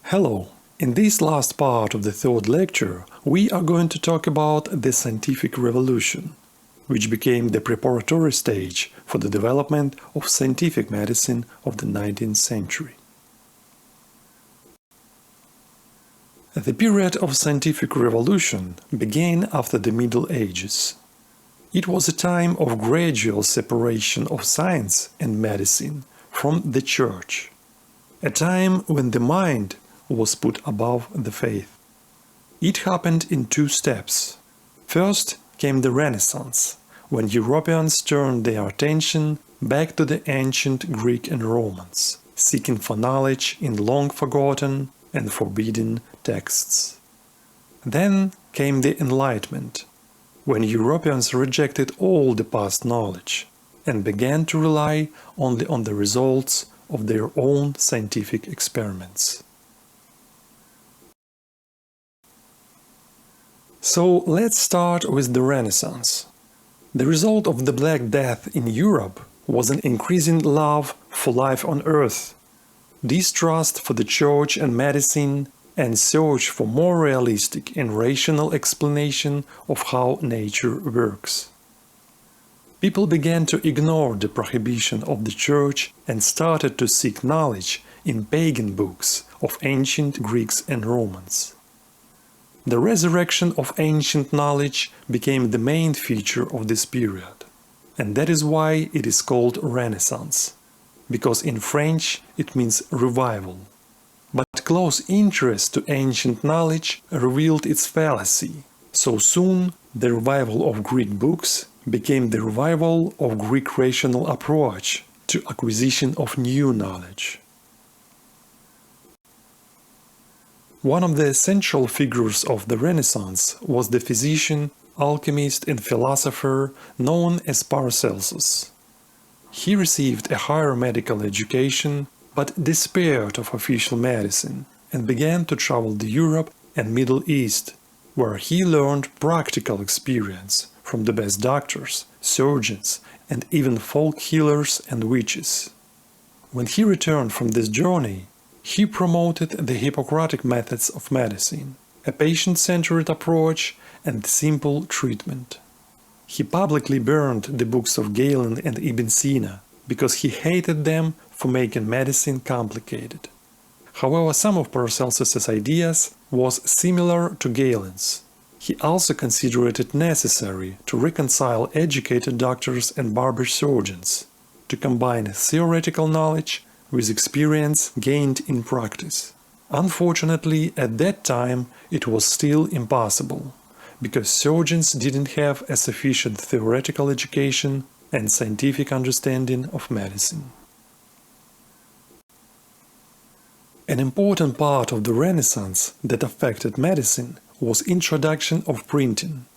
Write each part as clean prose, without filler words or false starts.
Hello! In this last part of the third lecture, we are going to talk about the scientific revolution, which became the preparatory stage for the development of scientific medicine of the 19th century. The period of scientific revolution began after the Middle Ages. It was a time of gradual separation of science and medicine from the Church, a time when the mind was put above the faith. It happened in two steps. First came the Renaissance, when Europeans turned their attention back to the ancient Greek and Romans, seeking for knowledge in long-forgotten and forbidden texts. Then came the Enlightenment, when Europeans rejected all the past knowledge and began to rely only on the results of their own scientific experiments. So let's start with the Renaissance. The result of the Black Death in Europe was an increasing love for life on Earth, distrust for the Church and medicine, and search for more realistic and rational explanation of how nature works. People began to ignore the prohibition of the Church and started to seek knowledge in pagan books of ancient Greeks and Romans. The resurrection of ancient knowledge became the main feature of this period, and that is why it is called Renaissance, because in French it means revival. But close interest to ancient knowledge revealed its fallacy, so soon the revival of Greek books became the revival of Greek rational approach to acquisition of new knowledge. One of the essential figures of the Renaissance was the physician, alchemist and philosopher known as Paracelsus. He received a higher medical education, but despaired of official medicine and began to travel to Europe and Middle East, where he learned practical experience from the best doctors, surgeons, and even folk healers and witches. When he returned from this journey, he promoted the Hippocratic methods of medicine, a patient-centered approach and simple treatment. He publicly burned the books of Galen and Ibn Sina because he hated them for making medicine complicated. However, some of Paracelsus's ideas was similar to Galen's. He also considered it necessary to reconcile educated doctors and barber surgeons, to combine theoretical knowledge with experience gained in practice. Unfortunately, at that time it was still impossible, because surgeons didn't have a sufficient theoretical education and scientific understanding of medicine. An important part of the Renaissance that affected medicine was introduction of printing.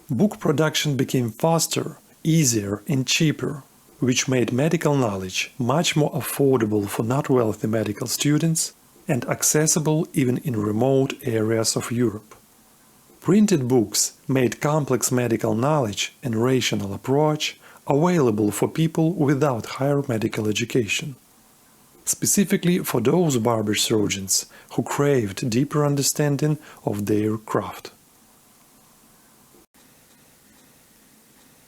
Book production became faster, easier and cheaper, which made medical knowledge much more affordable for not wealthy medical students and accessible even in remote areas of Europe. Printed books made complex medical knowledge and rational approach available for people without higher medical education, specifically for those barber surgeons who craved deeper understanding of their craft.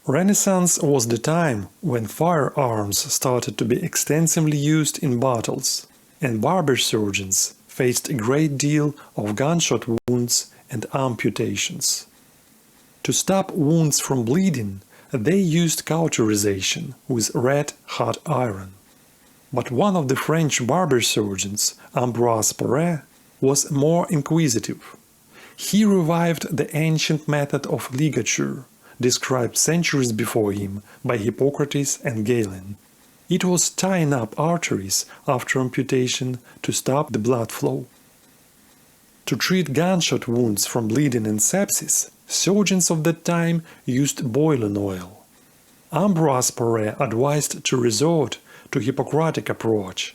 Renaissance was the time when firearms started to be extensively used in battles, and barber surgeons faced a great deal of gunshot wounds and amputations. To stop wounds from bleeding, they used cauterization with red-hot iron. But one of the French barber surgeons, Ambroise, was more inquisitive. He revived the ancient method of ligature, described centuries before him by Hippocrates and Galen. It was tying up arteries after amputation to stop the blood flow. To treat gunshot wounds from bleeding and sepsis, surgeons of that time used boiling oil. Ambroise advised to resort to Hippocratic approach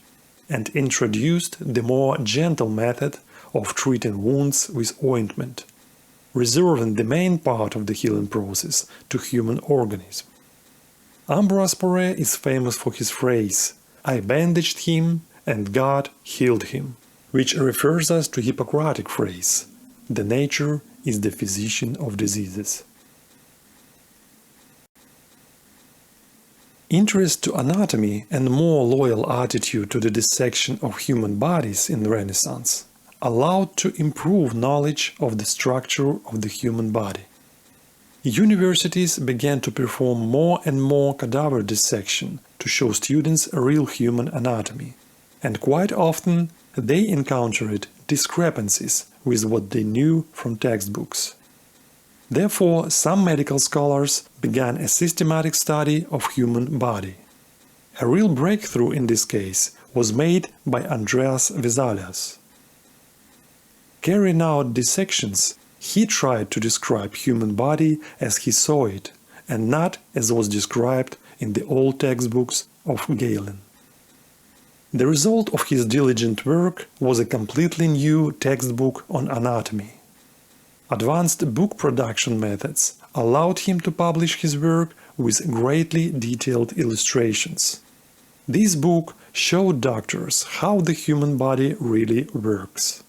and introduced the more gentle method of treating wounds with ointment, reserving the main part of the healing process to human organism. Ambroise is famous for his phrase, "I bandaged him and God healed him," which refers us to Hippocratic phrase, "The nature is the physician of diseases." Interest to anatomy and more loyal attitude to the dissection of human bodies in the Renaissance allowed to improve knowledge of the structure of the human body. Universities began to perform more and more cadaver dissection to show students real human anatomy, and quite often they encountered discrepancies with what they knew from textbooks. Therefore, some medical scholars began a systematic study of human body. A real breakthrough in this case was made by Andreas Vesalius. Carrying out dissections, he tried to describe human body as he saw it, and not as was described in the old textbooks of Galen. The result of his diligent work was a completely new textbook on anatomy. Advanced book production methods allowed him to publish his work with greatly detailed illustrations. This book showed doctors how the human body really works.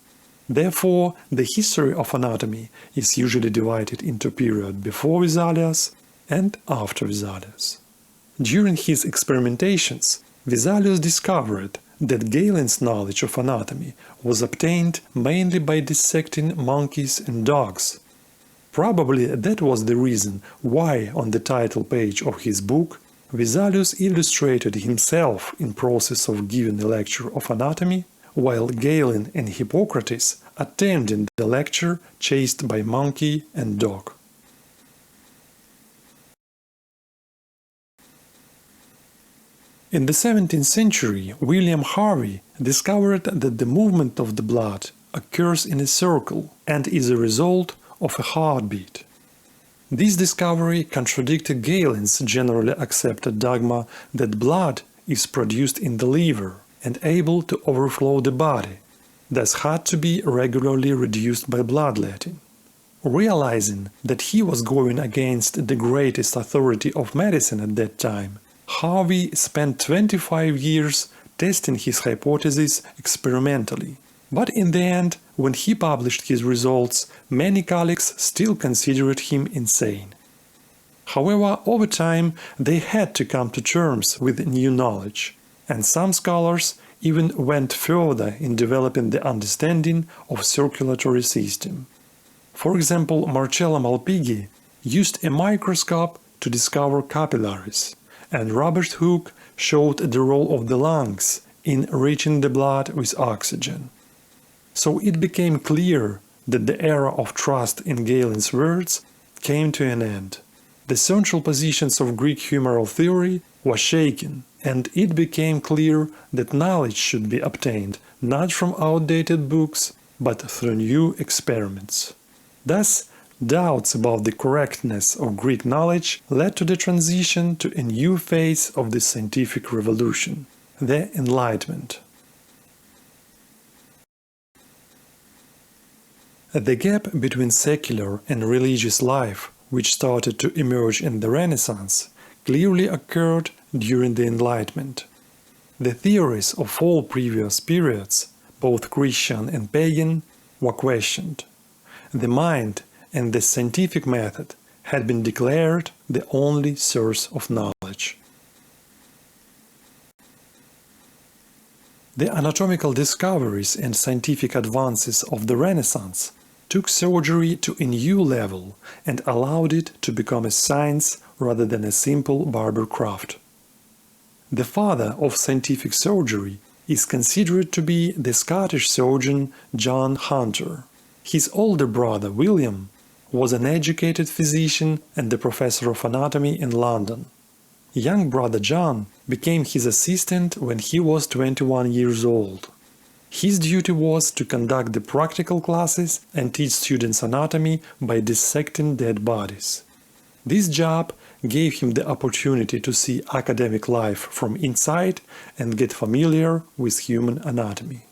Therefore, the history of anatomy is usually divided into period before Vesalius and after Vesalius. During his experimentations, Vesalius discovered that Galen's knowledge of anatomy was obtained mainly by dissecting monkeys and dogs. Probably that was the reason why on the title page of his book Vesalius illustrated himself in process of giving a lecture of anatomy, while Galen and Hippocrates attended the lecture chased by monkey and dog. In the 17th century, William Harvey discovered that the movement of the blood occurs in a circle and is a result of a heartbeat. This discovery contradicted Galen's generally accepted dogma that blood is produced in the liver and able to overflow the body, thus had to be regularly reduced by bloodletting. Realizing that he was going against the greatest authority of medicine at that time, Harvey spent 25 years testing his hypothesis experimentally, but in the end, when he published his results, many colleagues still considered him insane. However, over time, they had to come to terms with new knowledge, and some scholars even went further in developing the understanding of circulatory system. For example, Marcello Malpighi used a microscope to discover capillaries, and Robert Hooke showed the role of the lungs in reaching the blood with oxygen. So it became clear that the era of trust in Galen's words came to an end. The central positions of Greek humoral theory were shaken, and it became clear that knowledge should be obtained not from outdated books, but through new experiments. Thus, doubts about the correctness of Greek knowledge led to the transition to a new phase of the scientific revolution, the Enlightenment. The gap between secular and religious life, which started to emerge in the Renaissance, clearly occurred during the Enlightenment. The theories of all previous periods, both Christian and pagan, were questioned. The mind and the scientific method had been declared the only source of knowledge. The anatomical discoveries and scientific advances of the Renaissance took surgery to a new level and allowed it to become a science rather than a simple barber craft. The father of scientific surgery is considered to be the Scottish surgeon John Hunter. His older brother William was an educated physician and the professor of anatomy in London. Young brother John became his assistant when he was 21 years old. His duty was to conduct the practical classes and teach students anatomy by dissecting dead bodies. This job gave him the opportunity to see academic life from inside and get familiar with human anatomy.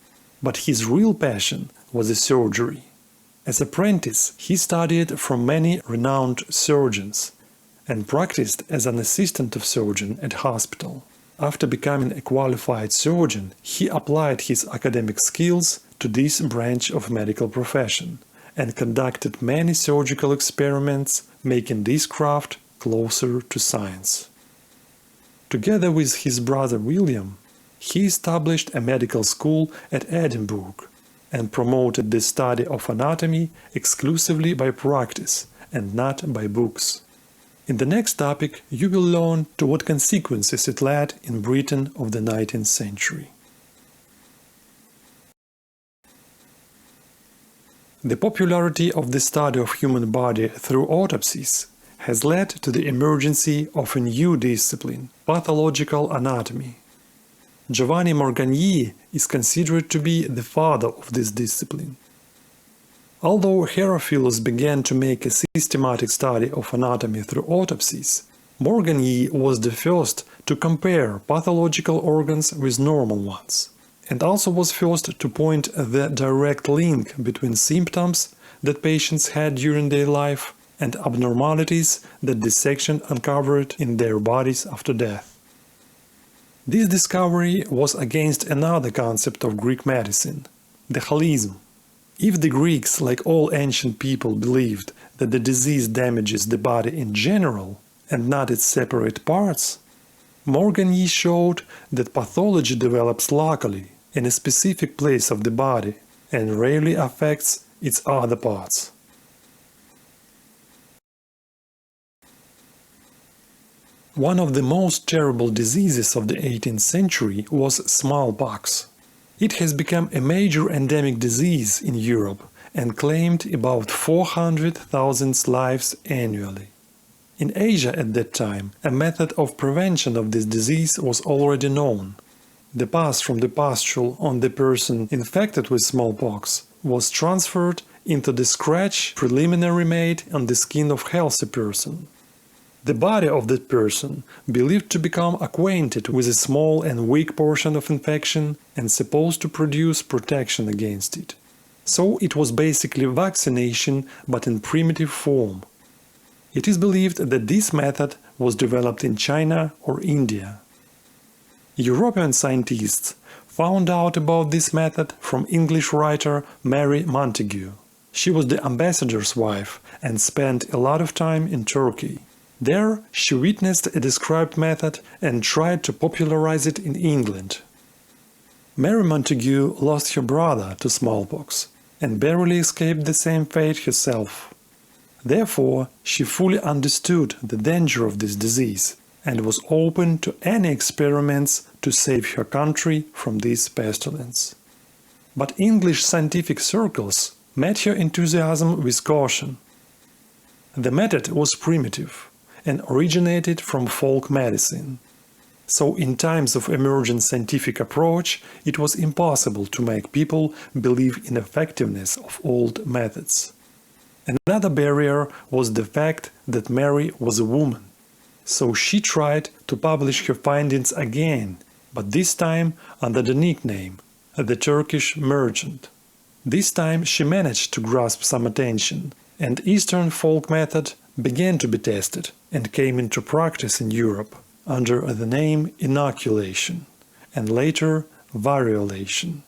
But his real passion was the surgery. As apprentice, he studied from many renowned surgeons and practiced as an assistant of surgeon at hospital. After becoming a qualified surgeon, he applied his academic skills to this branch of medical profession and conducted many surgical experiments, making this craft closer to science. Together with his brother William, he established a medical school at Edinburgh and promoted the study of anatomy exclusively by practice and not by books. In the next topic, you will learn to what consequences it led in Britain of the 19th century. The popularity of the study of human body through autopsies has led to the emergence of a new discipline, pathological anatomy. Giovanni Morgagni is considered to be the father of this discipline. Although Herophilus began to make a systematic study of anatomy through autopsies, Morgagni was the first to compare pathological organs with normal ones, and also was first to point the direct link between symptoms that patients had during their life and abnormalities that dissection uncovered in their bodies after death. This discovery was against another concept of Greek medicine, the holism. If the Greeks, like all ancient people, believed that the disease damages the body in general and not its separate parts, Morgagni showed that pathology develops locally in a specific place of the body and rarely affects its other parts. One of the most terrible diseases of the 18th century was smallpox. It has become a major endemic disease in Europe and claimed about 400,000 lives annually. In Asia at that time, a method of prevention of this disease was already known. The pus from the pustule on the person infected with smallpox was transferred into the scratch preliminary made on the skin of a healthy person. The body of that person believed to become acquainted with a small and weak portion of infection and supposed to produce protection against it. So it was basically vaccination, but in primitive form. It is believed that this method was developed in China or India. European scientists found out about this method from English writer Mary Montagu. She was the ambassador's wife and spent a lot of time in Turkey. There, she witnessed a described method and tried to popularize it in England. Mary Montagu lost her brother to smallpox and barely escaped the same fate herself. Therefore, she fully understood the danger of this disease and was open to any experiments to save her country from this pestilence. But English scientific circles met her enthusiasm with caution. The method was primitive and originated from folk medicine. So in times of emergent scientific approach, it was impossible to make people believe in effectiveness of old methods. Another barrier was the fact that Mary was a woman. So she tried to publish her findings again, but this time under the nickname, the Turkish Merchant. This time she managed to grasp some attention, and Eastern folk method began to be tested and came into practice in Europe under the name inoculation and later variolation.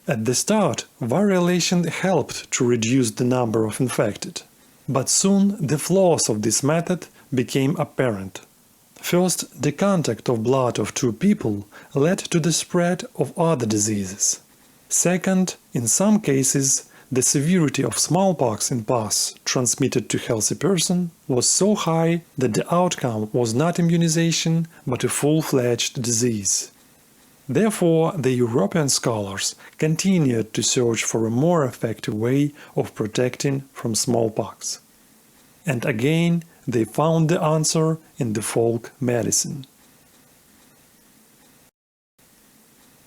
At the start, variolation helped to reduce the number of infected, but soon the flaws of this method became apparent. First, the contact of blood of two people led to the spread of other diseases. Second, in some cases, the severity of smallpox in pus transmitted to healthy person was so high that the outcome was not immunization but a full-fledged disease. Therefore, the European scholars continued to search for a more effective way of protecting from smallpox. And again, they found the answer in the folk medicine.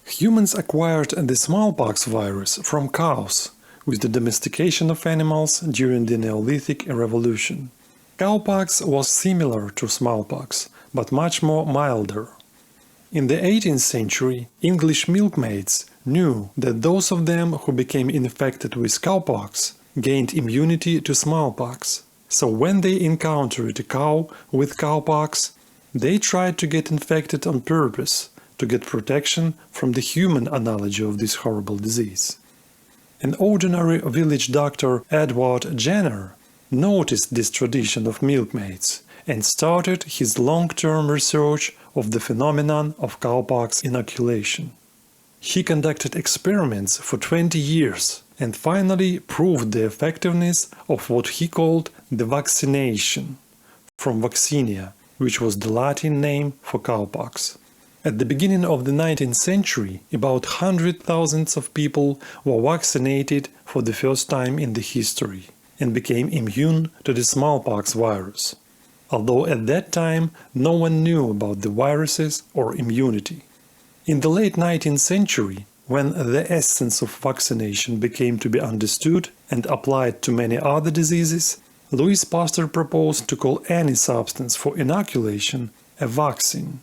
Humans acquired the smallpox virus from cows with the domestication of animals during the Neolithic Revolution. Cowpox was similar to smallpox, but much more milder. In the 18th century, English milkmaids knew that those of them who became infected with cowpox gained immunity to smallpox. So when they encountered a cow with cowpox, They tried to get infected on purpose, to get protection from the human analogy of this horrible disease. An ordinary village doctor, Edward Jenner, noticed this tradition of milkmaids and started his long-term research of the phenomenon of cowpox inoculation. He conducted experiments for 20 years and finally proved the effectiveness of what he called the vaccination, from vaccinia, which was the Latin name for cowpox. At the beginning of the 19th century, about 100,000 of people were vaccinated for the first time in the history and became immune to the smallpox virus, although at that time no one knew about the viruses or immunity. In the late 19th century, when the essence of vaccination became to be understood and applied to many other diseases, Louis Pasteur proposed to call any substance for inoculation a vaccine,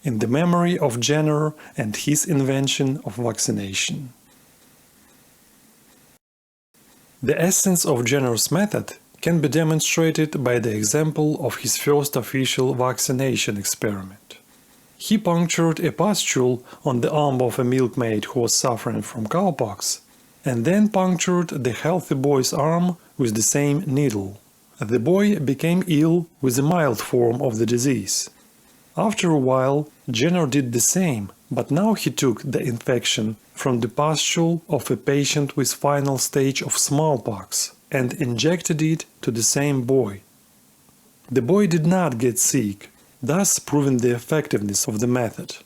in the memory of Jenner and his invention of vaccination. The essence of Jenner's method can be demonstrated by the example of his first official vaccination experiment. He punctured a pustule on the arm of a milkmaid who was suffering from cowpox, and then punctured the healthy boy's arm with the same needle. The boy became ill with a mild form of the disease. After a while, Jenner did the same, but now he took the infection from the pustule of a patient with final stage of smallpox and injected it to the same boy. The boy did not get sick, thus proving the effectiveness of the method.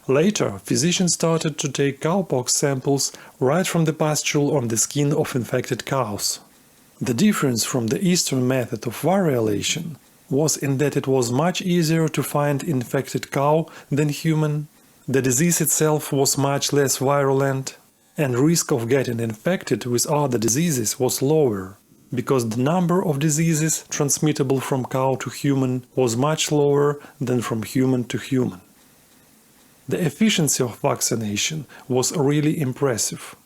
Later, physicians started to take cowpox samples right from the pustule on the skin of infected cows. The difference from the Eastern method of variolation was in that it was much easier to find infected cow than human, the disease itself was much less virulent, and risk of getting infected with other diseases was lower, because the number of diseases transmittable from cow to human was much lower than from human to human. The efficiency of vaccination was really impressive.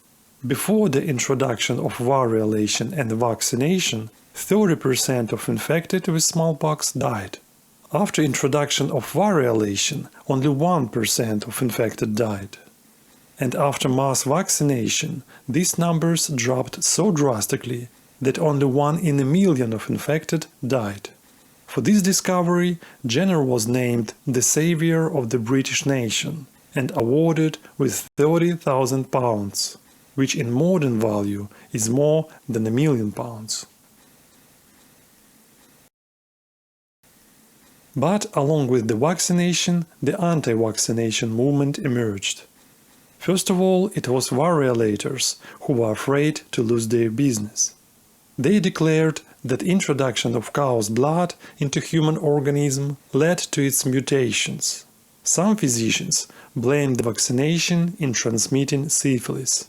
Before the introduction of variolation and vaccination, 30% of infected with smallpox died. After introduction of variolation, only 1% of infected died. And after mass vaccination, these numbers dropped so drastically that only 1 in a million of infected died. For this discovery, Jenner was named the savior of the British nation and awarded with £30,000, which in modern value is more than £1 million. But along with the vaccination, the anti-vaccination movement emerged. First of all, it was variolators who were afraid to lose their business. They declared that introduction of cow's blood into human organism led to its mutations. Some physicians blamed the vaccination in transmitting syphilis.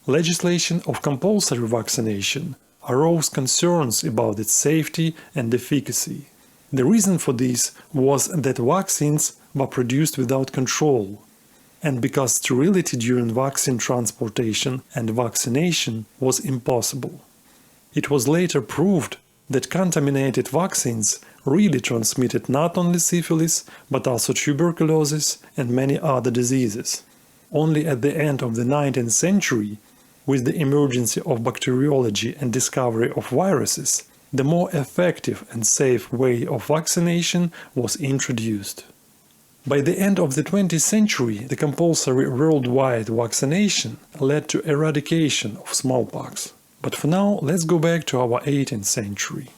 Legislation of compulsory vaccination arose concerns about its safety and efficacy. The reason for this was that vaccines were produced without control, and because sterility during vaccine transportation and vaccination was impossible. It was later proved that contaminated vaccines really transmitted not only syphilis, but also tuberculosis and many other diseases. Only at the end of the 19th century, with the emergence of bacteriology and discovery of viruses, the more effective and safe way of vaccination was introduced. By the end of the 20th century, the compulsory worldwide vaccination led to eradication of smallpox. But for now, let's go back to our 18th century.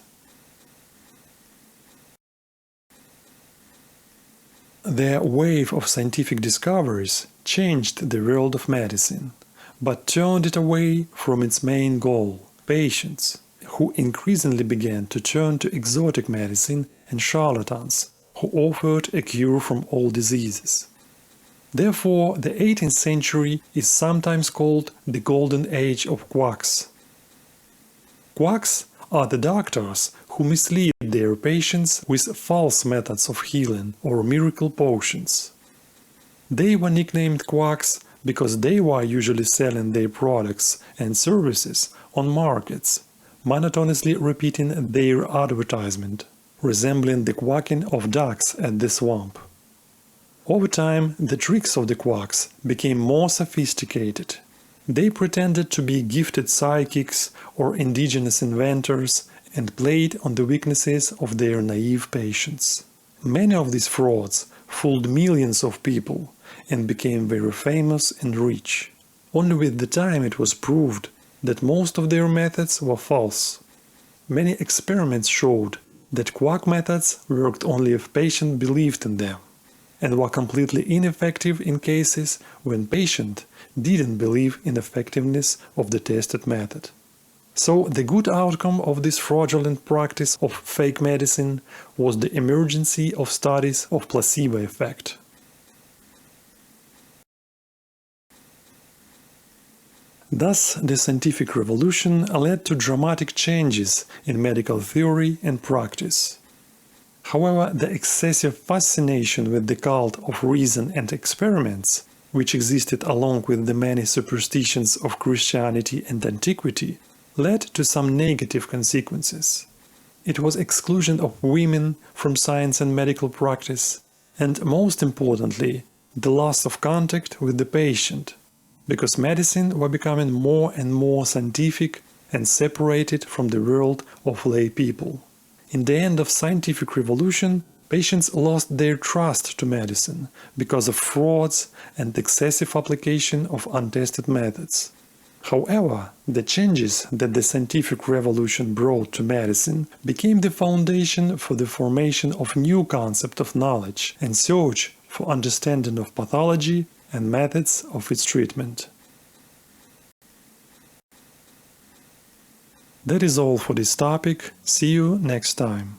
The wave of scientific discoveries changed the world of medicine, but turned it away from its main goal, patients, who increasingly began to turn to exotic medicine and charlatans, who offered a cure from all diseases. Therefore, the 18th century is sometimes called the Golden Age of QUACKS. QUACKS are the doctors who mislead their patients with false methods of healing or miracle potions. They were nicknamed QUACKS because they were usually selling their products and services on markets, monotonously repeating their advertisement, resembling the quacking of ducks at the swamp. Over time, the tricks of the quacks became more sophisticated. They pretended to be gifted psychics or indigenous inventors and played on the weaknesses of their naive patients. Many of these frauds fooled millions of people and became very famous and rich. Only with the time it was proved that most of their methods were false. Many experiments showed that quack methods worked only if patient believed in them, and were completely ineffective in cases when patient didn't believe in effectiveness of the tested method. So the good outcome of this fraudulent practice of fake medicine was the emergence of studies of placebo effect. Thus, the scientific revolution led to dramatic changes in medical theory and practice. However, the excessive fascination with the cult of reason and experiments, which existed along with the many superstitions of Christianity and antiquity, led to some negative consequences. It was exclusion of women from science and medical practice, and most importantly, the loss of contact with the patient, because medicine was becoming more and more scientific and separated from the world of lay people. In the end of scientific revolution, patients lost their trust to medicine because of frauds and excessive application of untested methods. However, the changes that the scientific revolution brought to medicine became the foundation for the formation of new concept of knowledge and search for understanding of pathology and methods of its treatment. That is all for this topic. See you next time.